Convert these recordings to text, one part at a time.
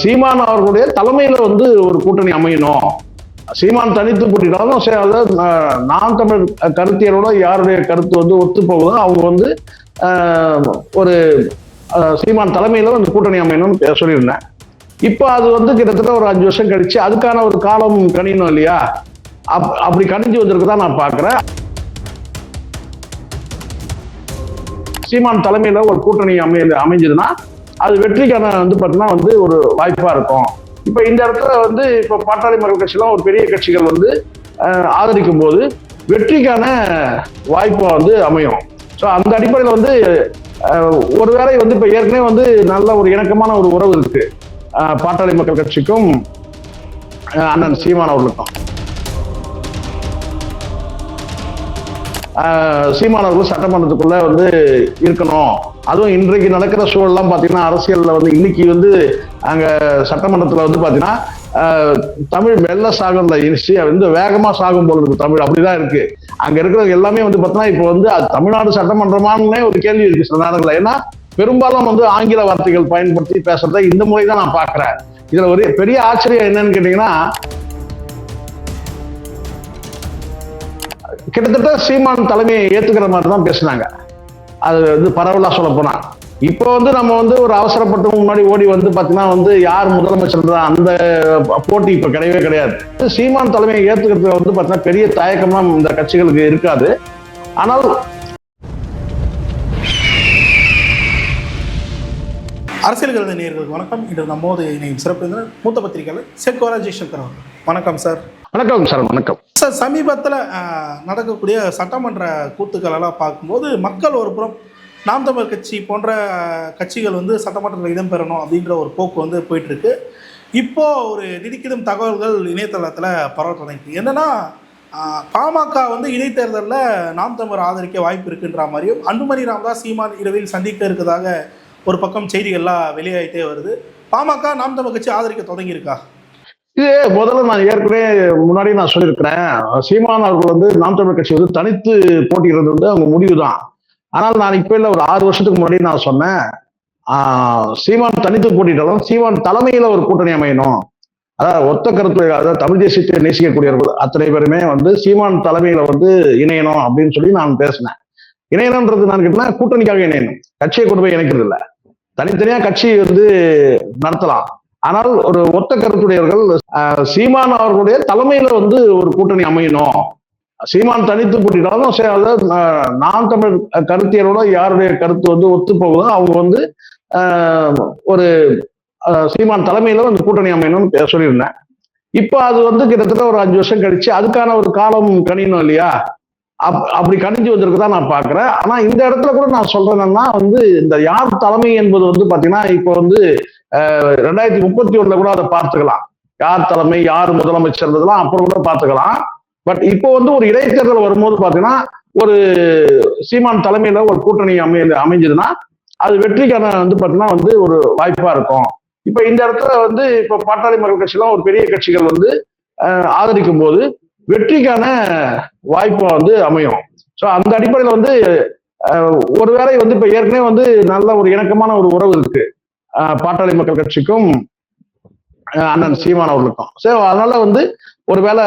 சீமான் அவர்களுடைய தலைமையில வந்து ஒரு கூட்டணி அமையணும். சீமான் தனித்து போட்டிட்டாலும் நாம் தமிழ் கருத்தியலோட யாருடைய கருத்து வந்து ஒத்து போகுதோ அவங்க வந்து ஒரு சீமான் தலைமையில வந்து கூட்டணி அமையணும்னு சொல்லியிருந்தேன். இப்ப அது வந்து கிட்டத்தட்ட ஒரு 5 வருஷம் கழிச்சு அதுக்கான ஒரு காலம் கணியணும் இல்லையா? அப்படி கணிஞ்சு வந்திருக்குதான் நான் பாக்குறேன். சீமான் தலைமையில ஒரு கூட்டணி அமைஞ்சதுன்னா அது வெற்றிக்கான வந்து பாத்தீங்கன்னா வந்து ஒரு வாய்ப்பா இருக்கும். இப்ப இந்த இடத்துல வந்து இப்ப பாட்டாளி மக்கள் கட்சியெல்லாம் ஒரு பெரிய கட்சிகள் வந்து ஆதரிக்கும் போது வெற்றிக்கான வாய்ப்பா வந்து அமையும். ஸோ அந்த அடிப்படையில் வந்து ஒருவேளை வந்து இப்ப ஏற்கனவே வந்து நல்ல ஒரு இணக்கமான ஒரு உறவு இருக்கு பாட்டாளி மக்கள் கட்சிக்கும் அண்ணன் சீமான் அவர்களுக்கும். சீமான் அவர்கள் சட்டமன்றத்துக்குள்ள வந்து இருக்கணும். அதுவும் இன்றைக்கு நடக்கிற சூழல்லாம் பாத்தீங்கன்னா அரசியல்ல வந்து இன்னைக்கு வந்து அங்க சட்டமன்றத்துல வந்து பாத்தீங்கன்னா தமிழ் மெல்ல சாகும்ல வந்து வேகமா சாகும் போல இருக்கு தமிழ், அப்படிதான் இருக்கு. அங்க இருக்கிறது எல்லாமே வந்து பாத்தீங்கன்னா இப்போ வந்து தமிழ்நாடு சட்டமன்றமானே ஒரு கேள்வி இருக்கு சில நேரங்கள்ல. ஏன்னா பெரும்பாலும் வந்து ஆங்கில வார்த்தைகள் பயன்படுத்தி பேசுறத இந்த முறைதான் நான் பாக்குறேன். இதுல ஒரு பெரிய ஆச்சரியம் என்னன்னு கேட்டீங்கன்னா, கிட்டத்தட்ட சீமான் தலைமையை ஏத்துக்கிற மாதிரி தான் பேசினாங்க. அது வந்து பரவலா சொல்ல போனா இப்போ வந்து நம்ம வந்து ஒரு அவசரப்பட்டு முன்னாடி ஓடி வந்து பாத்தீங்கன்னா வந்து யார் முதலமைச்சர் தான் அந்த போட்டி இப்ப கிடையவே கிடையாது. சீமான் தலைமையை ஏத்துக்கிறது வந்து பாத்தீங்கன்னா பெரிய தயக்கம்லாம் இந்த கட்சிகளுக்கு இருக்காது. ஆனால் அரசியல் கருத நேயர்களுக்கு வணக்கம். இன்று நம்மோது இணையும் சிறப்பு மூத்த பத்திரிகையாளர் செக்கோரா ஜெய்சங்கர் அவர்கள். வணக்கம் சார். வணக்கம் சார். வணக்கம் சார். சமீபத்தில் நடக்கக்கூடிய சட்டமன்ற கூத்துக்கள் எல்லாம் பார்க்கும்போது மக்கள் ஒரு புறம் நாம் தமிழர் கட்சி போன்ற கட்சிகள் வந்து சட்டமன்றத்தில் இடம்பெறணும் அப்படின்ற ஒரு போக்கு வந்து போயிட்டு இருக்கு. இப்போ ஒரு திடுக்கிடும் தகவல்கள் இணையதளத்தில் பரவ தொடங்கிட்டு என்னன்னா, பாமக வந்து இடைத்தேர்தலில் நாம் தமிழர் ஆதரிக்க வாய்ப்பு இருக்குன்ற மாதிரியும் அன்புமணி ராமதாஸ் சீமான் இரவில் சந்திக்க இருக்கிறதாக ஒரு பக்கம் செய்திகள்லாம் வெளியாகிட்டே வருது. பாமக நாம் தமிழர் கட்சி ஆதரிக்க தொடங்கியிருக்கா? இது முதல்ல நான் ஏற்கனவே முன்னாடி நான் சொல்லியிருக்கிறேன். சீமான் அவர்கள் வந்து நாம் தமிழர் கட்சி வந்து தனித்து போட்டியிடுறது வந்து அவங்க முடிவு தான். ஆனால் நான் இப்ப இல்ல ஒரு 6 வருஷத்துக்கு முன்னாடி நான் சொன்னேன், சீமான் தனித்து போட்டிட்டாலும் சீமான் தலைமையில ஒரு கூட்டணி அமையணும். அதாவது ஒத்த கருத்து, அதாவது தமிழ் தேசியத்தை நேசிக்கக்கூடியவர்கள் அத்தனை பேருமே வந்து சீமான் தலைமையில வந்து இணையணும் அப்படின்னு சொல்லி நான் பேசினேன். இணையணும்ன்றது நான் கேட்டேன்னா கூட்டணிக்காக இணையணும், கட்சியை கொண்டு போய் இணைக்கிறது இல்லை. தனித்தனியா கட்சி வந்து நடத்தலாம். ஆனால் ஒரு ஒத்த கருத்துடையவர்கள் சீமான் அவர்களுடைய தலைமையில வந்து ஒரு கூட்டணி அமையணும். சீமான் தனித்து போட்டிட்டாலும் நாம் தமிழ் கருத்தியலோட யாருடைய கருத்து வந்து ஒத்து போகுதோ அவங்க வந்து ஒரு சீமான் தலைமையில வந்து கூட்டணி அமையணும்னு சொல்லியிருந்தேன். இப்ப அது வந்து கிட்டத்தட்ட ஒரு 5 வருஷம் கழிச்சு அதுக்கான ஒரு காலம் கணியணும் இல்லையா? அப்படி கணிஞ்சு வந்திருக்குதான் நான் பாக்குறேன். ஆனா இந்த இடத்துல கூட நான் சொல்றேன்னா வந்து இந்த யார் தலைமை என்பது வந்து பாத்தீங்கன்னா இப்போ வந்து 2031 கூட அதை பார்த்துக்கலாம். யார் தலைமை, யார் முதலமைச்சர்ன்றதெல்லாம் அப்புறம் கூட பார்த்துக்கலாம். பட் இப்போ வந்து ஒரு இடைத்தேர்தல் வரும்போது பாத்தீங்கன்னா ஒரு சீமான் தலைமையில ஒரு கூட்டணி அமைஞ்சதுன்னா அது வெற்றிக்கான வந்து பாத்தீங்கன்னா வந்து ஒரு வாய்ப்பா இருக்கும். இப்ப இந்த இடத்துல வந்து இப்ப பாட்டாளி மக்கள் கட்சியெல்லாம் ஒரு பெரிய கட்சிகள் வந்து ஆதரிக்கும் போது வெற்றிக்கான வாய்ப்பா வந்து அமையும். ஸோ அந்த அடிப்படையில் வந்து ஒருவேளை வந்து இப்ப ஏற்கனவே வந்து நல்ல ஒரு இணக்கமான ஒரு உறவு இருக்கு பாட்டாளி மக்கள் கட்சிக்கும் அண்ணன் சீமான் அவர்களுக்கும். ஸோ அதனால வந்து ஒருவேளை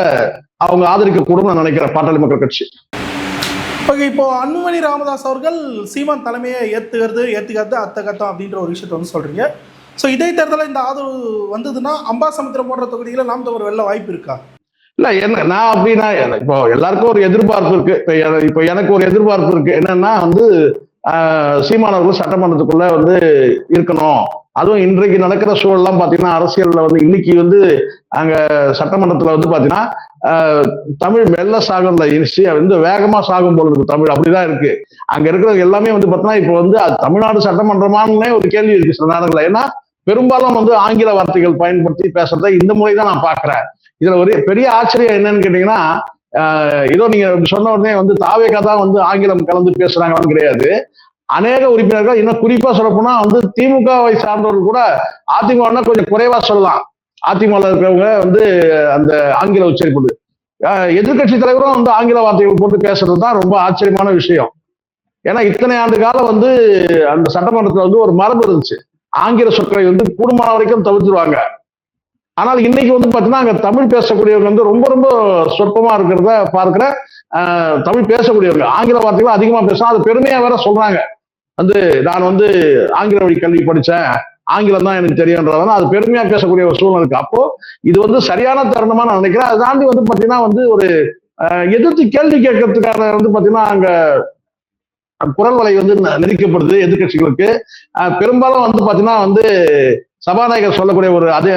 அவங்க ஆதரிக்க கூடும் நான் நினைக்கிறேன் பாட்டாளி மக்கள் கட்சி. ஓகே, இப்போ அன்புமணி ராமதாஸ் அவர்கள் சீமான் தலைமையை ஏத்துக்கிறது அத்த கட்டம் அப்படின்ற ஒரு விஷயத்த வந்து சொல்றீங்க. ஸோ இடைத்தேர்தலில் இந்த ஆதரவு வந்ததுன்னா அம்பாசமுத்திரம் போன்ற தொகுதிகளில் நாம் தமிழர் வெல்ல வாய்ப்பு இருக்கா? இல்ல என்ன நான் அப்படின்னா இப்போ எல்லாருக்கும் ஒரு எதிர்பார்ப்பு இருக்கு. இப்ப எனக்கு ஒரு எதிர்பார்ப்பு இருக்கு. என்னன்னா வந்து சீமான் அவர்கள் சட்டமன்றத்துக்குள்ள வந்து இருக்கணும். அதுவும் இன்றைக்கு நடக்கிற சூழல்லாம் பாத்தீங்கன்னா அரசியல்ல வந்து இன்னைக்கு வந்து அங்க சட்டமன்றத்துல வந்து பாத்தீங்கன்னா தமிழ் மெல்ல சாகும்ல வந்து வேகமா சாகும் போல இருக்கு தமிழ், அப்படிதான் இருக்கு. அங்க இருக்கிறது எல்லாமே வந்து பாத்தீங்கன்னா இப்போ வந்து தமிழ்நாடு சட்டமன்றமானே ஒரு கேள்வி இருக்கு சில நேரங்கள்ல. ஏன்னா பெரும்பாலும் வந்து ஆங்கில வார்த்தைகள் பயன்படுத்தி பேசுறத இந்த முறைதான் நான் பாக்குறேன். இதுல ஒரு பெரிய ஆச்சரியம் என்னன்னு கேட்டீங்கன்னா, ஏதோ நீங்க சொன்ன உடனே வந்து தாவேகா தான் வந்து ஆங்கிலம் கலந்து பேசுறாங்கன்னு கிடையாது. அநேக உறுப்பினர்கள், இன்னும் குறிப்பா சொல்ல போனா வந்து திமுகவை சார்ந்தவர்கள் கூட அதிமுக கொஞ்சம் குறைவா சொல்லலாம். அதிமுக இருக்கிறவங்க வந்து அந்த ஆங்கில உச்சரிப்பு, எதிர்கட்சி தலைவரும் வந்து ஆங்கில வார்த்தைகள் போட்டு பேசுறது தான் ரொம்ப ஆச்சரியமான விஷயம். ஏன்னா இத்தனை ஆண்டு காலம் வந்து அந்த சட்டமன்றத்துல வந்து ஒரு மரபு இருந்துச்சு. ஆங்கில சொற்களை வந்து கூடுமான வரைக்கும் தவிர்த்துருவாங்க. ஆனால் இன்னைக்கு வந்து பாத்தீங்கன்னா அங்க தமிழ் பேசக்கூடியவங்க வந்து ரொம்ப ரொம்ப சொற்பமா இருக்கிறத பார்க்கிற. தமிழ் பேசக்கூடியவங்க ஆங்கில வார்த்தைகள் அதிகமா பேசுறோம், அது பெருமையா வேற சொல்றாங்க. வந்து நான் வந்து ஆங்கில வழி கல்வி படிச்சேன், ஆங்கிலம் தான் எனக்கு தெரியும்ன்றதால அது பெருமையா பேசக்கூடிய ஒரு சூழ்நிலை இருக்கு. அப்போ இது வந்து சரியான தருணமா நான் நினைக்கிறேன். அதை தாண்டி வந்து பாத்தீங்கன்னா வந்து ஒரு எதிர்த்து கேள்வி கேட்கறதுக்கான வந்து பாத்தீங்கன்னா அங்க குரல் வலை வந்து நெருக்கப்படுது எதிர்கட்சிகளுக்கு. பெரும்பாலும் வந்து பாத்தீங்கன்னா வந்து சபாநாயகர் சொல்லக்கூடிய ஒரு அதே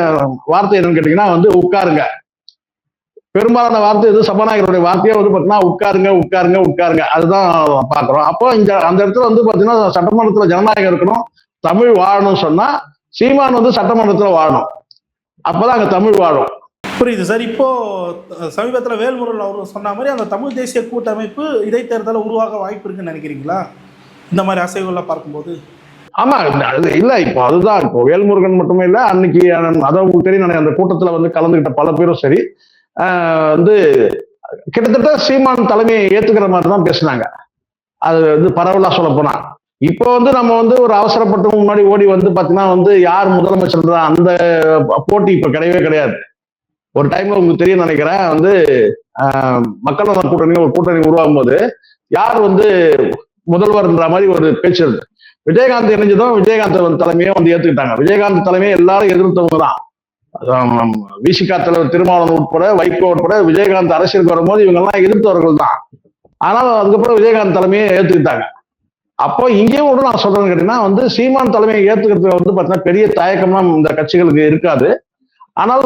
வார்த்தை என்னன்னு கேட்டீங்கன்னா வந்து உட்காருங்க. பெரும்பாலான வார்த்தை இது சபாநாயகருடைய வார்த்தையே வந்து பாத்தீங்கன்னா உட்காருங்க உட்காருங்க உட்காருங்க, அதுதான் பாக்குறோம். அப்போ அந்த இடத்துல வந்து பாத்தீங்கன்னா சட்டமன்றத்துல ஜனநாயகம் இருக்கணும், தமிழ் வாழணும்னு சொன்னா சீமான் வந்து சட்டமன்றத்துல வாழணும், அப்பதான் அங்க தமிழ் வாழும். புரியுது சார். இப்போ சமீபத்தில் வேல்முருகன் அவர் சொன்ன மாதிரி அந்த தமிழ் தேசிய கூட்டமைப்பு இடைத்தேர்தலை உருவாக வாய்ப்பு இருக்குன்னு நினைக்கிறீங்களா, இந்த மாதிரி அசைவுகளை பார்க்கும்போது? ஆமா, இல்ல இப்போ அதுதான் இப்போ வேல்முருகன் மட்டுமே இல்ல, அன்னைக்கு அதான் உங்களுக்கு தெரியும், அந்த கூட்டத்துல வந்து கலந்துகிட்ட பல பேரும் சரி வந்து கிட்டத்தட்ட சீமான் தலைமையை ஏத்துக்கிற மாதிரி தான் பேசினாங்க. அது வந்து பரவலா சொல்ல போனா இப்போ வந்து நம்ம வந்து ஒரு அவசரப்பட்டு முன்னாடி ஓடி வந்து பாத்தீங்கன்னா வந்து யார் முதலமைச்சர் அந்த போட்டி இப்ப கிடையவே கிடையாது. ஒரு டைம்ல உங்களுக்கு தெரியும் நினைக்கிறேன் வந்து மக்கள் நல கூட்டணி ஒரு கூட்டணி உருவாகும் போது யார் வந்து முதல்வர்ன்ற மாதிரி ஒரு பேச்சு இருக்கு. விஜயகாந்த் இணைஞ்சதும் விஜயகாந்த் தலைமையை வந்து ஏத்துக்கிட்டாங்க. விஜயகாந்த் தலைமையை எல்லாரும் எதிர்த்தவங்க தான். விசிகா தலைவர் திருமாவளவன் உட்பட, வைகோ உட்பட விஜயகாந்த் அரசியலுக்கு வரும்போது இவங்க எல்லாம் எதிர்த்தவர்கள் தான். ஆனாலும் அதுக்கப்புறம் விஜயகாந்த் தலைமையை ஏத்துக்கிட்டாங்க. அப்போ இங்கேயும் கூட நான் சொல்றேன்னு கேட்டீங்கன்னா வந்து சீமான் தலைமையை ஏத்துக்கிறது வந்து பாத்தீங்கன்னா பெரிய தயக்கம்லாம் இந்த கட்சிகளுக்கு இருக்காது. ஆனால்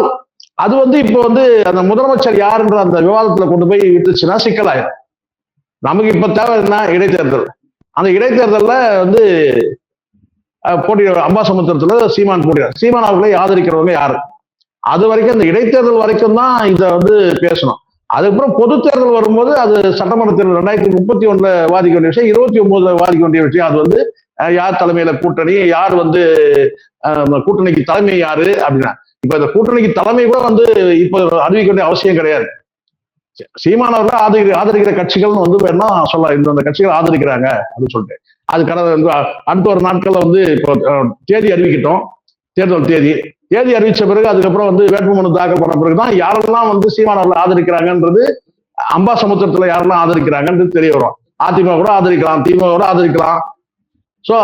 அது வந்து இப்போ வந்து அந்த முதலமைச்சர் யாருன்ற அந்த விவாதத்துல கொண்டு போய் விட்டுச்சுன்னா சிக்கலாயிரும். நமக்கு இப்ப தேவை என்ன, இடைத்தேர்தல். அந்த இடைத்தேர்தல்ல வந்து போட்டியிட அம்பாசமுத்திரத்துல சீமான் போட்டியிட, சீமான் அவர்களை ஆதரிக்கிறவங்க யாரு, அது வரைக்கும் அந்த இடைத்தேர்தல் வரைக்கும் தான் இதை வந்து பேசணும். அதுக்கப்புறம் பொது தேர்தல் வரும்போது அது சட்டமன்ற தேர்தல் 2031 வாதிக்க வேண்டிய விஷயம், 29 வாதிக்க வேண்டிய விஷயம். அது வந்து யார் தலைமையில கூட்டணி, யார் வந்து கூட்டணிக்கு தலைமை யாரு அப்படின்னா, இப்ப இந்த கூட்டணிக்கு தலைமை கூட வந்து இப்ப அறிவிக்க வேண்டிய அவசியம் கிடையாது. சீமானவர்கள் ஆதரிக்கிற கட்சிகள்னு வந்து வேணா சொல்லலாம், இந்த கட்சிகள் ஆதரிக்கிறாங்க அப்படின்னு சொல்லிட்டு. அது கடந்த அடுத்த ஒரு நாட்கள்ல வந்து இப்போ தேதி அறிவிக்கிட்டோம், தேர்தல் தேதி அறிவிச்ச பிறகு அதுக்கப்புறம் வந்து வேட்புமனு தாக்கல் பண்ண பிறகுதான் யாரெல்லாம் வந்து சீமானவர்களை ஆதரிக்கிறாங்கன்றது, அம்பாசமுத்திரத்துல யாரெல்லாம் ஆதரிக்கிறாங்கன்றது தெரிய வரும். அதிமுக கூட ஆதரிக்கலாம், திமுக கூட ஆதரிக்கலாம். சோ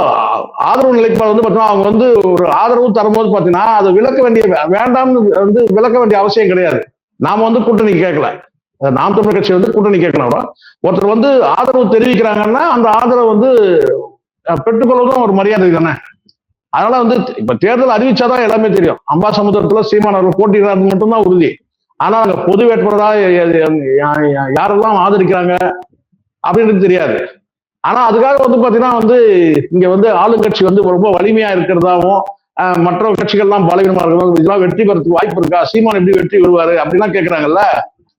ஆதரவு நிலைப்பாடு வந்து பாத்தீங்கன்னா அவங்க வந்து ஒரு ஆதரவு தரும்போது பாத்தீங்கன்னா அதை விளக்க வேண்டிய வேண்டாம்னு வந்து விளக்க வேண்டிய அவசியம் கிடையாது. நாம வந்து கூட்டணி கேட்கல, நாம் தமிழர் கட்சி வந்து கூட்டணி கேட்கணும். ஒருத்தர் வந்து ஆதரவு தெரிவிக்கிறாங்கன்னா அந்த ஆதரவு வந்து பெற்றுக்கொள்வதும் ஒரு மரியாதை தானே. அதனால வந்து இப்ப தேர்தல் அறிவிச்சாதான் எல்லாமே தெரியும். அம்பாசமுத்திரத்துல சீமான் அவர்கள் போட்டியிடாது மட்டும்தான் உறுதி. ஆனா அங்க பொது வேட்பாளரா யாரெல்லாம் ஆதரிக்கிறாங்க அப்படின்னு தெரியாது. ஆனா அதுக்காக வந்து பாத்தீங்கன்னா வந்து இங்க வந்து ஆளுங்கட்சி வந்து ரொம்ப வலிமையா இருக்கிறதாவும் மற்ற கட்சிகள்லாம் பலவீனமா இருக்கிறதாவும் இதெல்லாம் வெற்றி பெறதுக்கு வாய்ப்பு இருக்கா, சீமான் எப்படி வெற்றி பெறுவாரு அப்படிலாம் கேட்கறாங்கல்ல.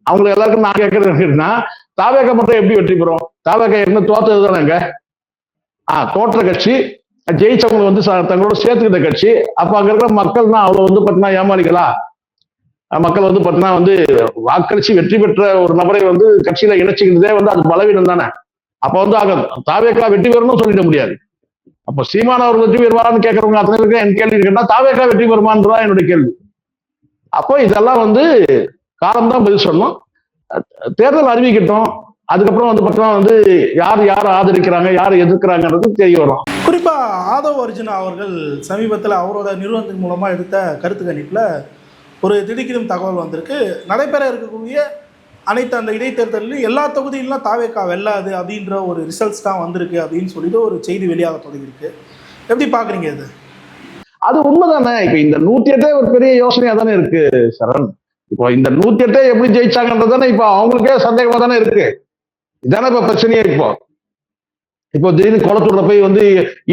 அவங்களுக்கு எல்லாருக்கும் நான் கேட்கறது என்னன்னா, தாவேக மட்டும் எப்படி வெற்றி பெறும்? தாவேக என்ன தோத்தது தானேங்க, தோற்ற கட்சி, ஜெயிச்சவங்க வந்து தங்களோட சேர்த்துக்கிட்ட கட்சி. அப்ப அங்க இருக்கிற மக்கள் தான் அவ்வளவு வந்து பாத்தீங்கன்னா ஏமாளிகளா? மக்கள் வந்து பாத்தீங்கன்னா வந்து வாக்களிச்சு வெற்றி பெற்ற ஒரு நபரை வந்து கட்சியில இணைச்சிக்கிறதே வந்து அது பலவீனம் தானே. அப்ப வந்து அங்க தாவேக்கா வெற்றி பெறணும்னு சொல்லிட முடியாது. அப்ப சீமான் அவர் வெற்றி பெறுவாரான்னு கேட்கறவங்க அத்தனை பேருக்கு என் கேள்வி கேட்டா தாவேக்கா வெற்றி பெறுமான்றதான் என்னுடைய கேள்வி. அப்போ இதெல்லாம் வந்து காலம்தான் பதில் சொல்லணும். தேர்தல் அறிவிக்கட்டும், அதுக்கப்புறம் வந்து பார்த்தோம்னா வந்து யார் ஆதரிக்கிறாங்க யார் எதிர்க்கிறாங்கிறது தெரிய வரும். குறிப்பா ஆதவ் அர்ஜுனா அவர்கள் சமீபத்தில் அவரோட நிறுவனத்தின் மூலமா எடுத்த கருத்து கணிப்புல ஒரு திடுக்கிடும் தகவல் வந்திருக்கு. நடைபெற இருக்கக்கூடிய அனைத்து அந்த இடைத்தேர்தலில் எல்லா தொகுதியிலும் தாவேக்கா வெல்லாது அப்படின்ற ஒரு ரிசல்ட்ஸ் தான் வந்திருக்கு அப்படின்னு சொல்லிட்டு ஒரு செய்தி வெளியாக தொடங்கியிருக்கு. எப்படி பாக்குறீங்க இது? அது உண்மைதானே. இப்ப இந்த 108 ஒரு பெரிய யோசனையா தானே இருக்கு சரண். இப்போ இந்த 108 எப்படி ஜெயிச்சாங்கன்றதானே இப்ப அவங்களுக்கே சந்தேகமா தானே இருக்கு. இதானே இப்ப பிரச்சனையே. இப்போ திடீர்னு குளத்தூர்ல போய் வந்து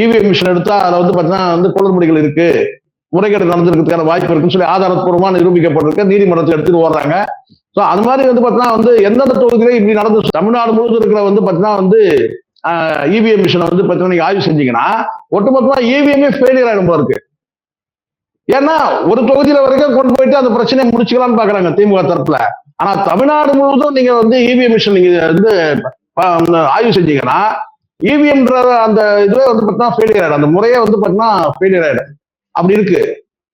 இவிஎம் மிஷின் எடுத்தா அதுல வந்து பாத்தீங்கன்னா வந்து குளறுபடிகள் இருக்கு, முறைகேடு நடந்திருக்கிறதுக்கான வாய்ப்பு இருக்குன்னு சொல்லி ஆதாரப்பூர்வமா நிரூபிக்கப்பட்டிருக்கு, நீதிமன்றத்தில் எடுத்துட்டு வர்றாங்க. ஸோ அது மாதிரி வந்து பாத்தீங்கன்னா வந்து எந்தெந்த தொகுதியில இப்படி நடந்து தமிழ்நாடு முழுவதும் இருக்கிற வந்து பாத்தீங்கன்னா வந்து இவிஎம் மிஷினை வந்து பாத்தீங்கன்னா நீங்க ஆய்வு செஞ்சீங்கன்னா ஒட்டுமொத்தமா இவிஎம்ஏ ஃபெயிலியர் ஆயிடும் போல இருக்கு. ஏன்னா ஒரு தொகுதியில வரைக்கும் கொண்டு போயிட்டு அந்த பிரச்சனையை முடிச்சுக்கலாம்னு பாக்குறாங்க திமுக தரப்புல. ஆனா தமிழ்நாடு முழுவதும் நீங்க வந்து இவிஎம் மிஷின் நீங்க வந்து ஆய்வு செஞ்சீங்கன்னா இவிஎம்ன்ற அந்த இதுவே வந்து பாத்தீங்கன்னா ஃபெயிலியர் ஆயிடும், அந்த முறையே வந்து பாத்தீங்கன்னா ஃபெயிலியர் ஆயிடும். அப்படி இருக்கு.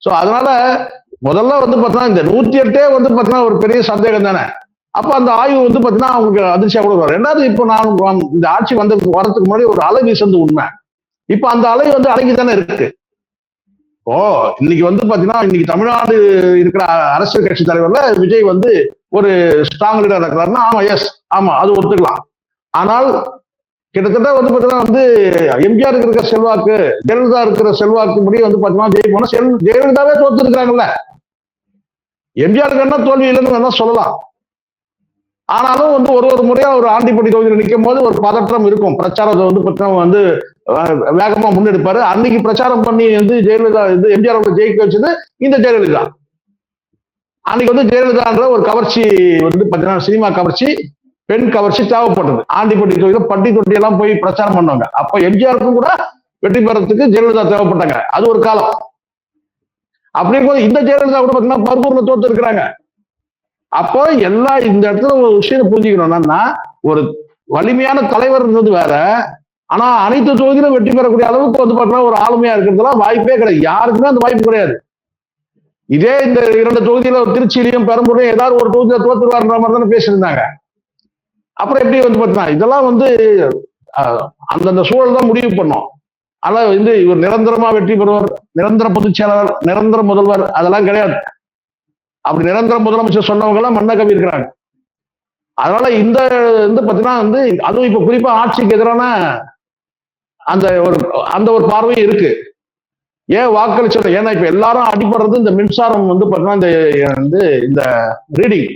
ஸோ அதனால முதல்ல வந்து பார்த்தீங்கன்னா இந்த 108 வந்து பார்த்தீங்கன்னா ஒரு பெரிய சந்தேகம் தானே. அப்ப அந்த ஆய்வு வந்து பார்த்தீங்கன்னா அவங்களுக்கு அதிர்ச்சியா கூட வரும். ரெண்டாவது இப்போ நான் இந்த ஆட்சி வரதுக்கு முன்னாடி ஒரு அலை வீசந்து உண்மை. இப்ப அந்த அலை வந்து அடங்கி தானே இருக்கு. ஓ இன்னைக்கு வந்து பாத்தீங்கன்னா இன்னைக்கு தமிழ்நாடு இருக்கிற அரசியல் கட்சி தலைவர்ல விஜய் வந்து ஒரு ஸ்ட்ராங் லீடர் இருக்கிறாருன்னா ஆமா எஸ் ஆமா அது ஒத்துக்கலாம். ஆனால் கிட்டத்தட்ட வந்து பாத்தீங்கன்னா வந்து எம்ஜிஆர் இருக்கிற செல்வாக்கு ஜெயலலிதா இருக்கிற செல்வாக்கு முடி வந்து பாத்தீங்கன்னா ஜெயிப்போனா ஜெயலலிதாவே தோத்து இருக்கிறாங்கல்ல. எம்ஜிஆருக்கு என்ன தோல்வி இல்லைன்னு வேணா சொல்லலாம். ஆனாலும் வந்து ஒரு முறையா ஒரு ஆண்டிப்பட்டி தொகுதியில் நிற்கும் போது ஒரு பதற்றம் இருக்கும். பிரச்சாரத்தை வந்து பார்த்தீங்கன்னா வந்து வேகமா முன்னெடுப்பாரு. அன்னைக்கு பிரச்சாரம் பண்ணி வந்து ஜெயலலிதா இது எம்ஜிஆர் ஜெயிக்க வச்சது இந்த ஜெயலலிதா. அன்னைக்கு வந்து ஜெயலலிதான்ற ஒரு கவர்ச்சி வந்து பார்த்தீங்கன்னா சினிமா கவர்ச்சி பெண் கவர்ச்சி தேவைப்பட்டது. ஆண்டிப்பட்டி தொகுதியில் பட்டி தொட்டி எல்லாம் போய் பிரச்சாரம் பண்ணுவாங்க. அப்ப எம்ஜிஆருக்கும் கூட வெற்றி பெறத்துக்கு ஜெயலலிதா தேவைப்பட்டாங்க. அது ஒரு காலம். அப்படி இருக்கும்போது இந்த ஜெயலலிதா கூட பார்த்தீங்கன்னா பர்கூர்ல தோத்து இருக்கிறாங்க. அப்போ எல்லாம் இந்த இடத்துல ஒரு விஷயம் புரிஞ்சுக்கணும் என்னன்னா ஒரு வலிமையான தலைவர் இருந்தது வேற. ஆனா அனைத்து தொகுதியிலும் வெற்றி பெறக்கூடிய அளவுக்கு வந்து பார்த்தீங்கன்னா ஒரு ஆளுமையா இருக்கிறதுலாம் வாய்ப்பே கிடையாது. யாருக்குமே அந்த வாய்ப்பு கிடையாது. இதே இந்த 2 தொகுதியில திருச்சியிலையும் பெரம்பூர்லையும் ஏதாவது ஒரு தொகுதியில தோத்துருவாருன்ற மாதிரி தானே பேசியிருந்தாங்க. அப்புறம் எப்படி வந்து பார்த்தீங்கன்னா இதெல்லாம் வந்து அந்தந்த சூழல் தான் முடிவு பண்ணோம். ஆனா வந்து இவர் நிரந்தரமா வெற்றி பெறுவார், நிரந்தர பொதுச் செயலாளர், நிரந்தர முதல்வர் அதெல்லாம் கிடையாது. அப்படி நிரந்தர முதலமைச்சர் சொன்னவங்க எல்லாம் மண்ணகவி இருக்கிறாங்க. அதனால இந்த வந்து பாத்தீங்கன்னா வந்து அதுவும் இப்ப குறிப்பா ஆட்சிக்கு எதிரான அந்த ஒரு பார்வையும் இருக்கு. ஏன் வாக்களிச்சோம்? ஏன்னா இப்ப எல்லாரும் அடிபடுறது இந்த மின்சாரம் வந்து பாத்தீங்கன்னா இந்த ரீடிங்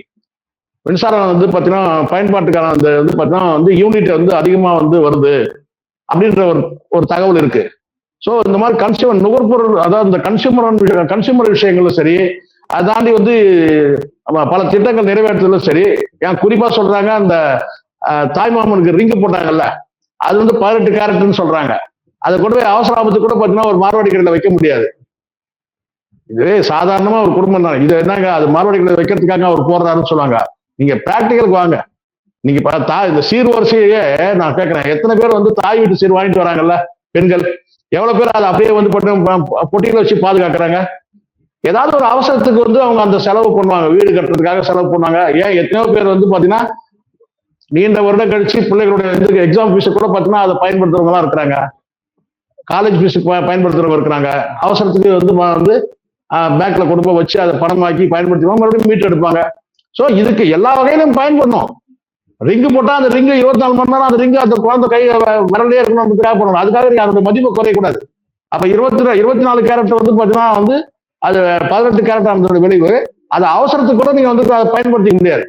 மின்சாரம் வந்து பாத்தீங்கன்னா பயன்பாட்டுக்கான அந்த வந்து பாத்தீங்கன்னா வந்து யூனிட் வந்து அதிகமா வந்து வருது அப்படின்ற ஒரு தகவல் இருக்கு. ஸோ இந்த மாதிரி கன்சியூமர் நுகர்பொருள் அதாவது இந்த கன்சியூமர் விஷயங்களும் சரி, அதை தாண்டி வந்து பல திட்டங்கள் நிறைவேற்றதும் சரி. ஏன் குறிப்பா சொல்றாங்க அந்த தாய்மாமனுக்கு ரிங்கு போட்டாங்கல்ல, அது வந்து 18 கேரட்னு சொல்றாங்க. அதை கொண்டு போய் அவசர ஆபத்து கூட பார்த்தீங்கன்னா ஒரு மார்வாடி கடையில் வைக்க முடியாது. இதுவே சாதாரணமா ஒரு குடும்பம் தான். இது என்னங்க அது மார்வாடி கடையில் வைக்கிறதுக்காக அவர் போடுறாருன்னு சொல்லுவாங்க. நீங்க பிராக்டிகலுக்கு வாங்க. நீங்க இந்த சீர் வரிசையே நான் கேட்கிறேன், எத்தனை பேர் வந்து தாய் வீட்டு சீர் வாங்கிட்டு வராங்கல்ல பெண்கள், எவ்வளவு பேர் அதை அப்படியே வந்து பொட்டியில வச்சு பாதுகாக்கிறாங்க. ஏதாவது ஒரு அவசரத்துக்கு வந்து அவங்க அந்த செலவு பண்ணுவாங்க, வீடு கட்டுறதுக்காக செலவு பண்ணுவாங்க. ஏன் எத்தனையோ பேர் வந்து பாத்தீங்கன்னா நீண்ட வருடம் கழிச்சு பிள்ளைகளுடைய எக்ஸாம் ஃபீஸ் கூட பாத்தீங்கன்னா அதை பயன்படுத்துறவங்க இருக்கிறாங்க, காலேஜ் ஃபீஸ் பயன்படுத்துறவங்க இருக்கிறாங்க. அவசரத்துக்கு வந்து பேங்க்ல கொண்டு போய் வச்சு அதை பணமாக்கி பயன்படுத்துவாங்க, மறுபடியும் மீட்டு எடுப்பாங்க. ஸோ இதுக்கு எல்லா வகையிலும் பயன்படணும். ரிங்கு போட்டா அந்த ரிங்கு 24 மணி நேரம் அந்த ரிங்கு அந்த குழந்தை கை விரலே இருக்கணும், தேவைப்படணும். அதுக்காக நீங்க அதோட மதிப்பு குறையக்கூடாது. அப்ப 24 கேரட் வந்து பாத்தீங்கன்னா வந்து அது 18 கேரட் அதோட விளைவு. அது அவசரத்துக்கு கூட நீங்க வந்து பயன்படுத்திக்க முடியாது.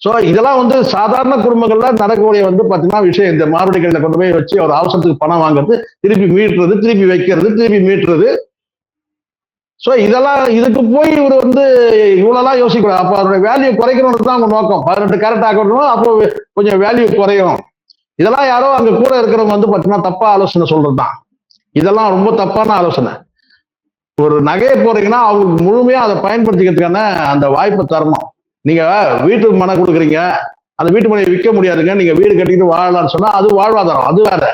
ஸோ இதெல்லாம் வந்து சாதாரண குடும்பங்கள்ல நடக்கக்கூடிய வந்து பாத்தீங்கன்னா விஷயம். இந்த மார்வாடி கடையில கொண்டு போய் வச்சு ஒரு அவசரத்துக்கு பணம் வாங்குறது, திருப்பி மீட்டுறது, திருப்பி வைக்கிறது, திருப்பி மீட்டுறது. ஸோ இதெல்லாம் இதுக்கு போய் இவர் வந்து இவ்வளவுலாம் யோசிக்கூடாது. அப்போ அதோட வேல்யூ குறைக்கணும்னு தான் அவங்க நோக்கம். 18 கேரட் ஆக்கணும், அப்போ கொஞ்சம் வேல்யூ குறையும். இதெல்லாம் யாரோ அங்க கூட இருக்கிறவங்க வந்து பாத்தீங்கன்னா தப்பா ஆலோசனை சொல்றதுதான். இதெல்லாம் ரொம்ப தப்பான ஆலோசனை. ஒரு நகையை போறீங்கன்னா அவங்களுக்கு முழுமையா அதை பயன்படுத்திக்கிறதுக்கான அந்த வாய்ப்பை தரணும். நீங்க வீட்டுக்கு மனை கொடுக்குறீங்க, அந்த வீட்டு மனையை விற்க முடியாதுங்க, நீங்க வீடு கட்டிட்டு வாழலாம்னு சொன்னா அது வாழ்வாதாரம், அது வேற.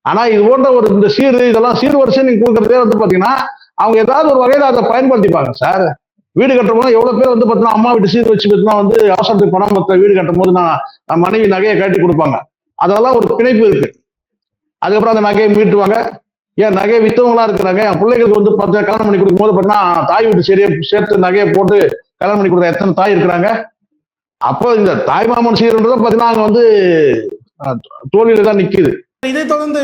ஆனா இது போன்ற ஒரு இந்த இதெல்லாம் சீர் வரிசை நீங்க கொடுக்கறதே வந்து பாத்தீங்கன்னா அவங்க ஏதாவது ஒரு வகையில அதை பயன்படுத்திப்பாங்க. சார் வீடு கட்டும் போது எவ்வளவு பேர் வந்து பாத்தீங்கன்னா அம்மா வீட்டு சீர் வச்சு பார்த்தீங்கன்னா வந்து அவசரத்துக்கு பணம் மொத்த வீடு கட்டும் போது நான் மனைவி நகையை கட்டி கொடுப்பாங்க. அதெல்லாம் ஒரு பிணைப்பு இருக்கு. அதுக்கப்புறம் அந்த நகையை மீட்டுவாங்க. ஏன் நகையை வித்தவங்களா இருக்கிறாங்க. என் பிள்ளைகளுக்கு வந்து கல்யாணம் பண்ணி கொடுக்கும் போது பார்த்தீங்கன்னா தாய் வீட்டு சரியை சேர்த்து நகையை போட்டு கல்யாணம் பண்ணி கொடுத்த எத்தனை தாய் இருக்கிறாங்க. அப்போ இந்த தாய் மாமன் சீர்ன்றதை பார்த்தீங்கன்னா அங்க வந்து தோல்வியில தான் நிக்குது. இதை தொடர்ந்து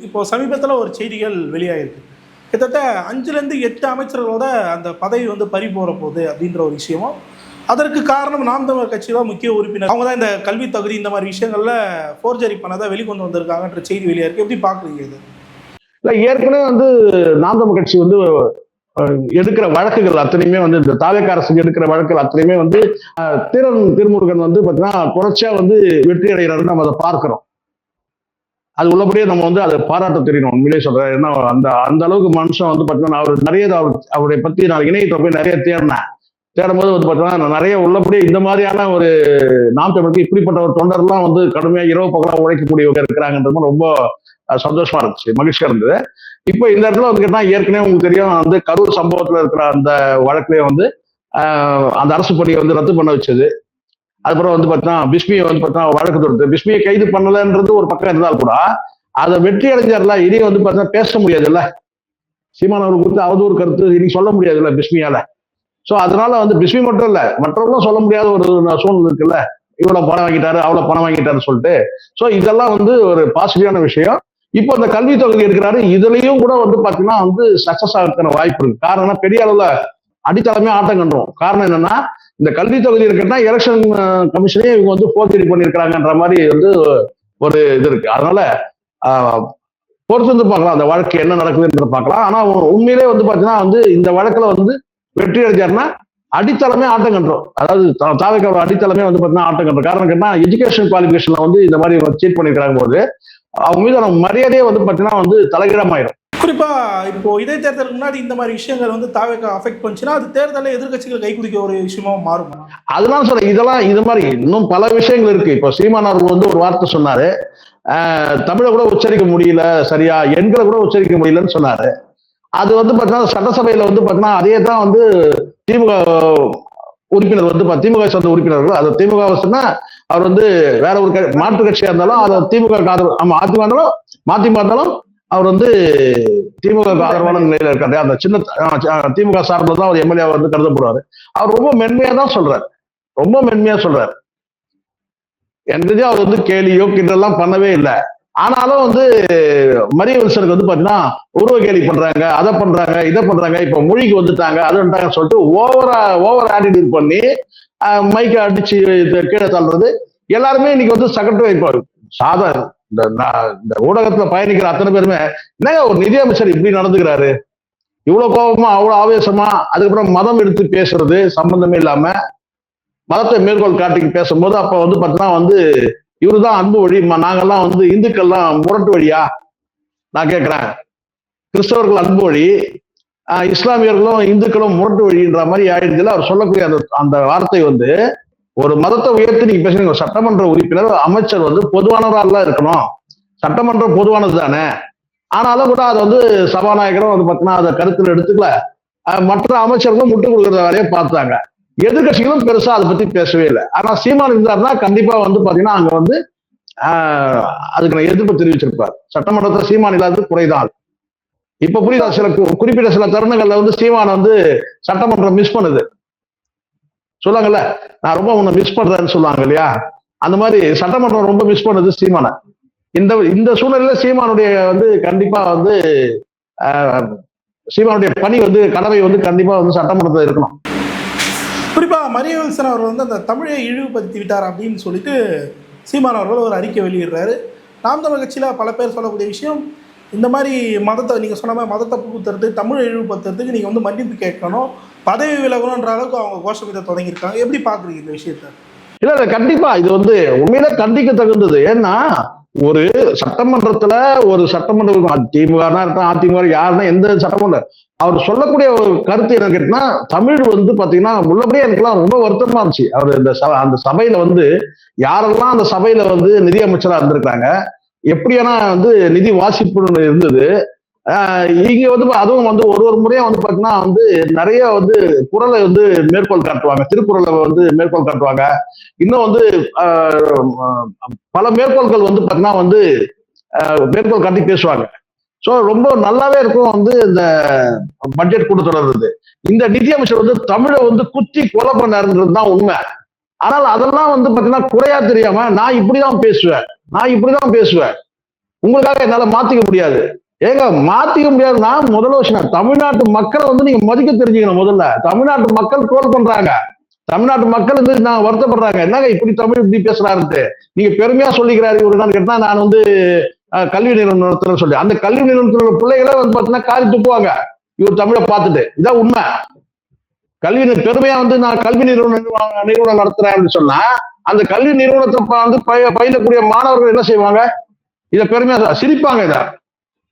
இப்போ சமீபத்தில் ஒரு செய்திகள் வெளியாயிருக்கு. கிட்டத்தட்ட 5லேருந்து 8 அமைச்சர்களோட அந்த பதவி வந்து பறி போற போகுது அப்படின்ற ஒரு விஷயமும், அதற்கு காரணம் நாம் தமிழர் கட்சி தான் முக்கிய உறுப்பினர். அவங்க தான் இந்த கல்வி தகுதி இந்த மாதிரி விஷயங்கள்ல ஃபோர்ஜரி பண்ணதான் வெளிக்கொண்டு வந்திருக்காங்கன்ற செய்தி வெளியா இருக்கு. எப்படி பாக்குறீங்க இது? இல்ல ஏற்கனவே வந்து நாம் தமிழர் கட்சி வந்து எடுக்கிற வழக்குகள் அத்தனையுமே வந்து இந்த தாவேக்கா அரசுக்கு எடுக்கிற வழக்குகள் அத்தனையுமே வந்து திருமுருகன் வந்து பாத்தீங்கன்னா தொடர்ச்சியா வந்து வெற்றி அடைகிறாருன்னு நம்ம அதை பார்க்கிறோம். அது உள்ளபடியே நம்ம வந்து அதை பாராட்ட தெரியணும். உண்மையிலே சொல்றேன். ஏன்னா அந்த அளவுக்கு மனுஷன் வந்து பாத்தீங்கன்னா அவர் நிறைய அவருடைய பத்தி நான் இணையத்தை போய் நிறைய தேடும்போது வந்து பாத்தீங்கன்னா நிறைய உள்ளபடியே இந்த மாதிரியான ஒரு நாம் தமிழுக்கு இப்படிப்பட்ட ஒரு தொண்டர்லாம் வந்து கடுமையா இரவு பகலா உழைக்கக்கூடியவங்க இருக்கிறாங்கன்றது ரொம்ப சந்தோஷமா இருந்துச்சு, மகிழ்ச்சியா இருந்தது. இப்போ இந்த இடத்துல வந்து கேட்டா ஏற்கனவே உங்களுக்கு தெரியும் வந்து கரூர் சம்பவத்துல இருக்கிற அந்த வழக்குலயே வந்து அந்த அரசு பணியை வந்து ரத்து பண்ண வச்சது. அதுக்கப்புறம் வந்து பார்த்தீங்கன்னா பிஸ்மியை வந்து பார்த்தீங்கன்னா வழக்கு தொடுத்து பிஸ்மியை கைது பண்ணலன்றது ஒரு பக்கம் இருந்தால் கூட அதை வெற்றி அடைஞ்சார்ல, இனி வந்து பார்த்தீங்கன்னா பேச முடியாதுல்ல, சீமான் அவர்கள் குறித்து அவதூறு கருத்து இனி சொல்ல முடியாதுல்ல பிஸ்மியால. சோ அதனால வந்து பிஸ்மி மட்டும் இல்ல, மற்றவர்களும் சொல்ல முடியாத ஒரு சூழ்நிலை இருக்குல்ல, இவ்வளவு பணம் வாங்கிட்டாரு அவ்வளவு பணம் வாங்கிட்டாருன்னு சொல்லிட்டு. சோ இதெல்லாம் வந்து ஒரு பாசிட்டிவான விஷயம். இப்போ இந்த கல்வி தொகுதி இருக்கிறாரு, இதுலயும் கூட வந்து பாத்தீங்கன்னா வந்து சக்சஸ் ஆகிறதுக்கான வாய்ப்பு இருக்கு. காரணம் பெரிய அளவுல அடித்தளமே ஆட்டம் கண்டுரும். காரணம் என்னன்னா இந்த கல்வி தொகுதி இருக்குன்னா எலெக்ஷன் கமிஷனே இவங்க வந்து போர்ச்சடி பண்ணிருக்கிறாங்கன்ற மாதிரி வந்து ஒரு இது இருக்கு. அதனால பொறுத்து வந்து பார்க்கலாம் அந்த வழக்கு என்ன நடக்குதுன்னு பார்க்கலாம். ஆனா உண்மையிலே வந்து பாத்தீங்கன்னா வந்து இந்த வழக்குல வந்து வெற்றி அடைஞ்சாருன்னா அடித்தளமே ஆட்டம் கண்டுரும். அதாவது தாவேக்காவோட அடித்தளமே வந்து பாத்தீங்கன்னா ஆட்டம் கண்டுரும். காரணம் கேட்டா எஜுகேஷன் குவாலிபிகேஷன்ல வந்து இந்த மாதிரி சீட் பண்ணிருக்காங்க போது அவங்க மீது மரியாதையே வந்து பாத்தீங்கன்னா வந்து தலைகீழமாயிரும். குறிப்பா இப்போ இடைத்தேர்தலுக்கு முன்னாடி இந்த மாதிரி விஷயங்கள் வந்து தாவேக்கா அஃபெக்ட் பண்ணுச்சுன்னா அது தேர்தலில் எதிர்கட்சிகள் கைக்குடிக்க ஒரு விஷயமா மாறும். அதெல்லாம் சொல்றேன், இதெல்லாம் இது மாதிரி இன்னும் பல விஷயங்கள் இருக்கு. இப்போ சீமான் அவர்கள் வந்து ஒரு வார்த்தை சொன்னாரு, தமிழை கூட உச்சரிக்க முடியல சரியா, எண்களை கூட உச்சரிக்க முடியலன்னு சொன்னாரு. அது வந்து பாத்தீங்கன்னா சட்டசபையில வந்து பாத்தீங்கன்னா அதே தான் வந்து திமுக உறுப்பினர் வந்து திமுக சார்ந்த உறுப்பினர்கள், அது திமுக சொன்னா அவர் வந்து வேற ஒரு மாற்று கட்சியா இருந்தாலும் அதை திமுக ஆதரவு, ஆமா அதிமுக இருந்தாலும் மதிமுக இருந்தாலும் அவர் வந்து திமுக ஆதரவான நிலையில இருக்காரு. அந்த சின்ன திமுக சார்பில் தான் அவர் எம்எல்ஏ வந்து கருதப்படுவாரு. அவர் ரொம்ப மென்மையா தான் சொல்றாரு, ரொம்ப மென்மையா சொல்றாரு. என்றதே அவர் வந்து கேலியோ கிண்டெல்லாம் பண்ணவே இல்லை. ஆனாலும் வந்து மரிய வில்சனுக்கு வந்து பாத்தீங்கன்னா உருவ கேலி பண்றாங்க, அதை பண்றாங்க, இதை பண்றாங்க, இப்ப மொழிக்கு வந்துட்டாங்க அது வந்துட்டாங்கன்னு சொல்லிட்டு ஓவர் ஆட்டிடியூட் பண்ணி மைக்க அடிச்சு கீழே தள்ளுறது. எல்லாருமே இன்னைக்கு வந்து சகட்டு வைப்பாரு. சாதாரண இந்த ஊடகத்துல பயணிக்கிற அத்தனை பேருமே என்னங்க ஒரு நிதியமைச்சர் இப்படி நடந்துக்கிறாரு, இவ்வளவு கோபமா அவ்வளவு ஆவேசமா, அதுக்கப்புறம் மதம் எடுத்து பேசுறது சம்பந்தமே இல்லாம மதத்தை மேற்கோள் காட்டி பேசும்போது அப்ப வந்து பாத்தீங்கன்னா வந்து இவருதான் அன்பு வழி, நாங்கெல்லாம் வந்து இந்துக்கள்லாம் முரட்டு வழியா நான் கேட்கிறேன், கிறிஸ்தவர்கள் அன்பு வழி, இஸ்லாமியர்களும் இந்துக்களும் முரட்டு வழின்ற மாதிரி ஆயிடுச்சுல அவர் சொல்லக்கூடிய அந்த வார்த்தை வந்து ஒரு மதத்தை உயர்த்தி நீங்க பேசுறீங்க. சட்டமன்ற உறுப்பினர் அமைச்சர் வந்து பொதுவானவராக இருக்கணும், சட்டமன்றம் பொதுவானது தானே. ஆனாலும் கூட அதை வந்து சபாநாயகரும் வந்து பாத்தீங்கன்னா அதை கருத்துல எடுத்துக்கல, மற்ற அமைச்சர்களும் முட்டு கொடுக்குற வேலையை பார்த்தாங்க. எதிர்கட்சிகளும் பெருசா அதை பத்தி பேசவே இல்லை. ஆனா சீமான் இருந்தாருன்னா கண்டிப்பா வந்து பாத்தீங்கன்னா அங்க வந்து அதுக்கு நான் எதிர்ப்பு தெரிவிச்சிருப்பார். சட்டமன்றத்தை சீமான் இல்லாதது குறைதான். இப்ப புரியுதா, சில குறிப்பிட்ட சில தருணங்கள்ல வந்து சீமான் வந்து சட்டமன்றம் மிஸ் பண்ணுது சொல்லுவாங்கல்ல, நான் ரொம்ப உன்னை மிஸ் பண்றேன்னு சொல்லுவாங்க இல்லையா, அந்த மாதிரி சட்டமன்றம் ரொம்ப மிஸ் பண்ணுது சீமான. இந்த சூழ்நிலையில சீமானுடைய வந்து கண்டிப்பா வந்து சீமானுடைய பணி வந்து கடமை வந்து கண்டிப்பா வந்து சட்டமன்றத்தில் இருக்கணும். குறிப்பா மரிய வில்சன் அவர்கள் வந்து அந்த தமிழை இழிவுபடுத்தி விட்டார் அப்படின்னு சொல்லிட்டு சீமான் அவர்கள் ஒரு அறிக்கை வெளியிடுறாரு. நாம் தமிழர் கட்சியில பல பேர் சொல்லக்கூடிய விஷயம், இந்த மாதிரி மதத்தை நீங்கள் சொன்ன மாதிரி மதத்தை புகுத்துறது, தமிழை இழிவுபடுத்துறதுக்கு நீங்கள் வந்து மன்னிப்பு கேட்கணும், பதவி விலகணுன்ற அளவுக்கு அவங்க கோஷமிட தொடங்கியிருக்காங்க. எப்படி பார்க்குறீங்க இந்த விஷயத்த? இல்ல கண்டிப்பா இது வந்து உண்மையில கண்டிக்க தகுந்தது. ஏன்னா ஒரு சட்டமன்றத்துல ஒரு சட்டமன்ற திமுக இருக்கட்டும் அதிமுக யாருன்னா எந்த சட்டமன்ற அவர் சொல்லக்கூடிய ஒரு கருத்து என்ன கேட்டீங்கன்னா, தமிழ் வந்து பாத்தீங்கன்னா உள்ளபடியே எனக்குலாம் ரொம்ப வருத்தமா இருந்துச்சு. அவர் அந்த சபையில வந்து யாரெல்லாம் அந்த சபையில வந்து நிதி அமைச்சரா இருந்திருக்காங்க, எப்படியானா வந்து நிதி வாசிப்பு இருந்தது. இங்க வந்து அதுவும் வந்து ஒரு முறையா வந்து பாத்தீங்கன்னா வந்து நிறைய வந்து குறளை வந்து மேற்கோள் காட்டுவாங்க, திருக்குறளை வந்து மேற்கோள் காட்டுவாங்க. இன்னும் வந்து பல மேற்கோள்கள் வந்து பாத்தீங்கன்னா வந்து மேற்கோள் காட்டி பேசுவாங்க. சோ ரொம்ப நல்லாவே இருக்கும் வந்து இந்த பட்ஜெட் கூட்டத்தொடர். இந்த நிதியமைச்சர் வந்து தமிழை வந்து குத்தி கொலை பண்ணாருன்றது தான் உண்மை. ஆனால் அதெல்லாம் வந்து பாத்தீங்கன்னா குறையா தெரியாம நான் இப்படிதான் பேசுவேன், உங்களுக்காக என்னால மாத்திக்க முடியாது. ஏங்க மாத்திக்க முடியாதுன்னா முதல்ல விஷயம் தமிழ்நாட்டு மக்களை வந்து நீங்க மதிக்க தெரிஞ்சுக்கணும். முதல்ல தமிழ்நாட்டு மக்கள் ட்ரோல் பண்றாங்க, தமிழ்நாட்டு மக்கள் வந்து நான் வருத்தப்படுறாங்க, என்னங்க இப்படி தமிழ் இப்படி பேசுறாருன்ட்டு. நீங்க பெருமையா சொல்லிக்கிறாரு இவருதான் கேட்டா நான் வந்து கல்வி நிறுவனம் நடத்துறேன்னு சொல்லி அந்த கல்வி நிறுவனத்துல பிள்ளைகளே வந்து பாத்தீங்கன்னா காரி துப்புவாங்க இவர் தமிழை பார்த்துட்டு. இதான் உண்மை. கல்வி பெருமையா வந்து நான் கல்வி நிறுவனம் நடத்துறேன் அப்படின்னு சொன்னா அந்த கல்வி நிறுவனத்தை வந்து பயிலக்கூடிய மாணவர்கள் என்ன செய்வாங்க, இதை பெருமையா சிரிப்பாங்க. இதை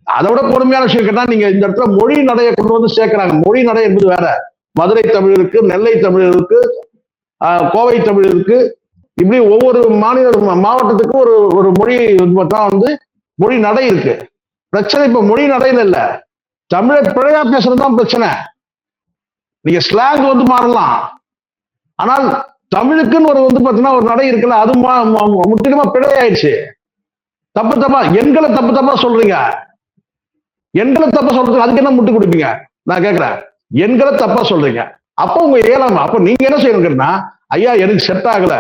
அதை விட பொறுமையான விஷயம் கேட்டா நீங்க இந்த இடத்துல மொழி நடையை கொண்டு வந்து சேர்க்கிறாங்க. மொழி நடை என்பது வேற, மதுரை தமிழ் இருக்கு, நெல்லை தமிழ் இருக்கு, கோவை தமிழ் இருக்கு, இப்படி ஒவ்வொரு மாவட்டத்துக்கும் ஒரு மொழி வந்து மொழி நடை இருக்கு. பிரச்சனை இப்ப மொழி நடையில இல்ல, தமிழை பிழையா பேசுறதுதான் பிரச்சனை. நீங்க ஸ்லாங் வந்து மாறலாம், ஆனால் தமிழுக்குன்னு ஒரு வந்து பாத்தீங்கன்னா ஒரு நடை இருக்குல்ல, அது முற்றிலுமா பிழை ஆயிடுச்சு. தப்பு தப்பா எண்களை தப்பு தப்பா சொல்றீங்க. எண்களை தப்பா சொல்றதுக்கு அதுக்கு என்ன முட்டு கொடுப்பீங்க? நான் கேட்கிறேன். எண்களை தப்பா சொல்றீங்க, அப்ப உங்க ஏழாம அப்ப நீங்க என்ன செய்யணுங்கன்னா, ஐயா எனக்கு செட் ஆகல,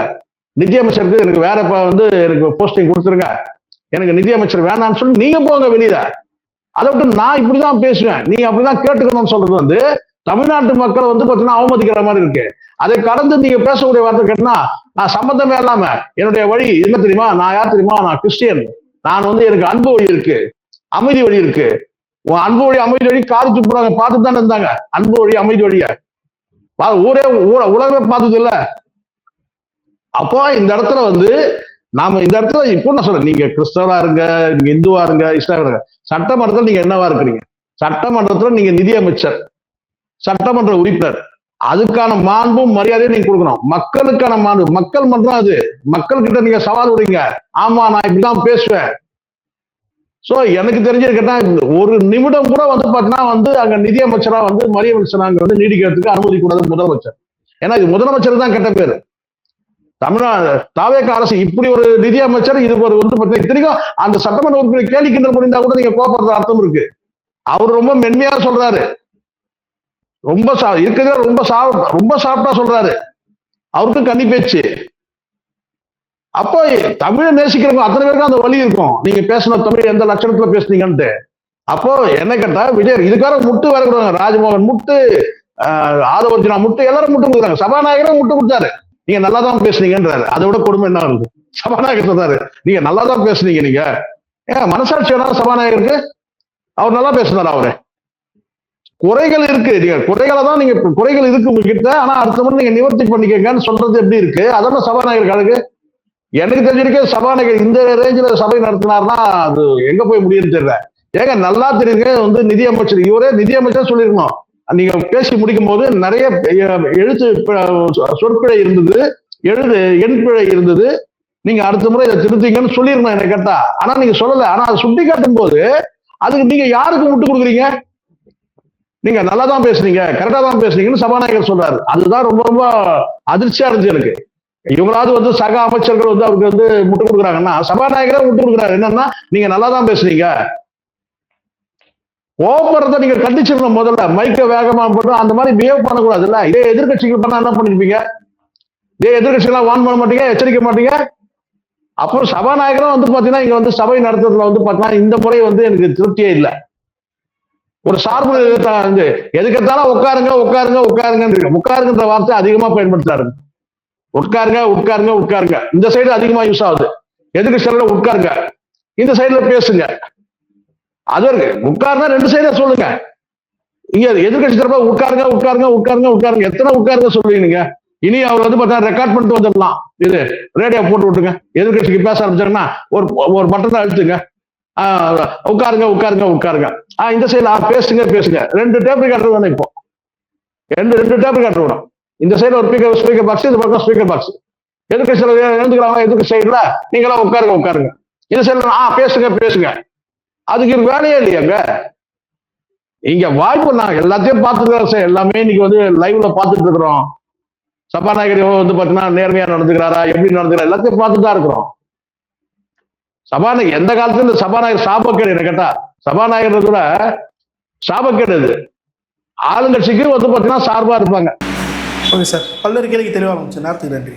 நிதியமைச்சருக்கு எனக்கு வேற வந்து எனக்கு போஸ்டிங் கொடுத்துருங்க, எனக்கு நிதியமைச்சர் வேணாம்னு சொல்லி நீங்க போங்க வெளியில. அதை விட்டு நான் இப்படிதான் பேசுவேன், நீ அப்படிதான் கேட்டுக்கணும்னு சொல்றது வந்து தமிழ்நாட்டு மக்களை வந்து பாத்தீங்கன்னா அவமதிக்கிற மாதிரி இருக்கு. அதை கடந்து நீங்க பேசக்கூடிய வார்த்தை கேட்டா, நான் சம்பந்தமே இல்லாம என்னுடைய வழி என்ன தெரியுமா, நான் யார் தெரியுமா, நான் கிறிஸ்டியன், நான் வந்து எனக்கு அன்பு வழி இருக்கு, அமைதி வழி இருக்கு. உன் அன்பு வழி அமைதி வழி காது துப்புறாங்க பார்த்துட்டு தானே இருந்தாங்க. அன்பு வழி அமைதி வழிய ஊரே உலகமே பார்த்தது இல்ல. அப்போ இந்த இடத்துல வந்து நாம இந்த இடத்துல இப்போ நான் சொல்றேன், நீங்க கிறிஸ்தவரா இருங்க, நீங்க இந்துவா இருங்க, இஸ்லாமியா இருங்க, சட்டமன்றத்தில் நீங்க என்னவா இருக்கிறீங்க? சட்டமன்றத்துல நீங்க நிதியமைச்சர், சட்டமன்ற உறுப்பினர், அதுக்கான மாண்பும் மரியாதையும் நீங்க கொடுக்கணும். மக்களுக்கான மாண்பு, மக்கள் மன்றம் அது. மக்கள் கிட்ட நீங்க சவால் விடுங்க, ஆமா நான் இப்படிதான் பேசுவேன். சோ எனக்கு தெரிஞ்சிருக்கா ஒரு நிமிடம் கூட வந்து பாத்தீங்கன்னா வந்து அங்க நிதியமைச்சரா வந்து மரியமைச்சரா அங்க வந்து நீடிக்கிறதுக்கு அனுமதி கூடாது முதலமைச்சர். ஏன்னா இது முதலமைச்சர் தான் கெட்ட பேரு. தமிழ்நாடு தாவேக அரசு இப்படி ஒரு நிதியமைச்சர் இது ஒரு வந்து பாத்தீங்கன்னா இத்தனைக்கும் அந்த சட்டமன்ற உறுப்பினர் கேலி கிண்டல் பண்ணியிருந்தா கூட நீங்க கோபப்படுற அர்த்தம் இருக்கு. அவர் ரொம்ப மென்மையா சொல்றாரு, ரொம்ப இருக்கிறத ரொம்ப சாப்பிட்டா சொல்றாரு, அவருக்கு கன்னி பேச்சு. அப்போ தமிழை நேசிக்கிறவங்க அத்தனை பேருக்கு அந்த வழி இருக்கும், நீங்க பேசின தமிழ் எந்த லட்சணத்துல பேசுனீங்கன்ட்டு. அப்போ என்ன கேட்டா விஜய் இதுக்காக முட்டு வேற கொடுங்க, ராஜ்மோகன் முட்டு, ஆதவர்ஜுனா முட்டு, எல்லாரும் முட்டு கொடுக்குறாங்க. சபாநாயகரும் முட்டு கொடுத்தாரு, நீங்க நல்லா தான் பேசுனீங்கன்றாரு. அதை விட கொடுமை என்ன இருக்கு? சபாநாயகர் சொல்றாரு நீங்க நல்லா தான் பேசுனீங்க, நீங்க ஏன் மனசாட்சி வேணாலும் சபாநாயகருக்கு? அவர் நல்லா பேசுனார். அவரு குறைகள் இருக்கு, நீங்க குறைகளை தான் நீங்க குறைகள் இருக்கு உங்ககிட்ட, ஆனா அடுத்த முறை நீங்க நிவர்த்தி பண்ணிக்கங்கன்னு சொல்றது எப்படி இருக்கு? அதெல்லாம் சபாநாயகருக்கு அழகு. எனக்கு தெரிஞ்சிருக்க சபாநாயகர் இந்த ரேஞ்சில சபை நடத்தினார்னா அது எங்க போய் முடியும்னு தெரியல. ஏங்க நல்லா தெரியுங்க வந்து நிதியமைச்சர், இவரே நிதியமைச்சர் சொல்லிருக்கணும், நீங்க பேசி முடிக்கும் போது நிறைய எழுத்து சொற்பிழை இருந்தது, எண் பிழை இருந்தது, நீங்க அடுத்த முறை இதை திருத்தீங்கன்னு சொல்லிருக்கணும் என்ன கேட்டா. ஆனா நீங்க சொல்லல. ஆனா அதை சுட்டி காட்டும் போது அதுக்கு நீங்க யாருக்கு முட்டு கொடுக்குறீங்க? நீங்க நல்லா தான் பேசுனீங்க, கரெக்டா தான் பேசுனீங்கன்னு சபாநாயகர் சொல்றாரு. அதுதான் ரொம்ப ரொம்ப அதிர்ச்சியா இருந்துச்சு எனக்கு. இவங்களாவது வந்து சக அமைச்சர்கள் வந்து அவருக்கு வந்து முட்டு கொடுக்குறாங்கன்னா, சபாநாயகரே முட்டு கொடுக்குறாரு. என்னன்னா நீங்க நல்லா தான் பேசுனீங்க. கோபப்படுறத நீங்க கண்டிச்சிடணும் முதல்ல, மைக்க வேகமா போட்டு அந்த மாதிரி பிஹேவ் பண்ணக்கூடாது இல்ல. இதே எதிர்கட்சிகள் பண்ணா என்ன பண்ணிருப்பீங்க? இதே எதிர்கட்சிகளாம் வான் பண்ண மாட்டீங்க, எச்சரிக்க மாட்டீங்க. அப்போ சபாநாயகரும் வந்து பாத்தீங்கன்னா இங்க வந்து சபை நடத்துறதுல வந்து பாத்தீங்கன்னா இந்த முறை வந்து எனக்கு திருப்தியே இல்லை. ஒரு சார்பு வந்து எதுக்கெடுத்தாலும் உட்காருங்க உட்காருங்க உட்காருங்க உட்காருங்கன்ற வார்த்தை அதிகமா பயன்படுத்துறாரு. உட்காருங்க உட்காருங்க உட்காருங்க, இந்த சைடு அதிகமா யூஸ் ஆகுது. எதுக்கு சைடுல உட்காருங்க, இந்த சைடுல பேசுங்க. அது உட்காருங்க ரெண்டு சைடுல சொல்லுங்க. இங்க எதிர்கட்சி தரப்பா உட்காருங்க உட்காருங்க உட்காருங்க உட்காருங்க, எத்தனை உட்காருங்க சொல்லுவீங்க? இனி அவர் வந்து பார்த்தா ரெக்கார்ட் பண்ணிட்டு வந்துடலாம், இது ரேடியோ போட்டு விட்டுங்க. எதிர்கட்சிக்கு பேச ஆரம்பிச்சாங்கன்னா ஒரு பட்டனை அழுத்துங்க, உட்காருங்க உட்காருங்க உட்காருங்க, இந்த சைடுல பேசுங்க பேசுங்க. ரெண்டு டேப் ரெக்கார்டர் வேணும் இப்போ, ரெண்டு டேப் ரெக்கார்டர் வேணும். இந்த சைடுல ஒரு ஸ்பீக்கர் பாக்ஸ், இந்த பக்கம் ஸ்பீக்கர் பாக்ஸ். எதிர்கட்சியில எழுந்துக்கிறாங்க, எதிர்க்கு சைடுல நீங்களாம் உட்காருங்க உட்காருங்க, இந்த சைடுல பேசுங்க பேசுங்க. அதுக்கு வேலையே இல்லையாங்க. இங்க வாய்ப்பு நான் எல்லாத்தையும் பார்த்துருக்கேன் சார், எல்லாமே இன்னைக்கு வந்து லைவ்ல பார்த்துட்டு இருக்கிறோம். சபாநாயகர் வந்து பாத்தீங்கன்னா நேர்மையா நடந்துக்கிறாரா, எப்படி நடந்துக்கிறாரா, எல்லாத்தையும் பார்த்துட்டு தான் இருக்கிறோம். சபாநாயகர் எந்த காலத்துல இந்த சபாநாயகர் சாபக்கேடு என்ன கேட்டா, சபாநாயகர் கூட சாபக்கேடு இது. ஆளுங்கட்சிக்கு வந்து பாத்தீங்கன்னா சார்பா இருப்பாங்க. ஓகே சார், பல்வேறு கேள்விக்கு தெளிவாக நேரத்துக்கு நன்றி.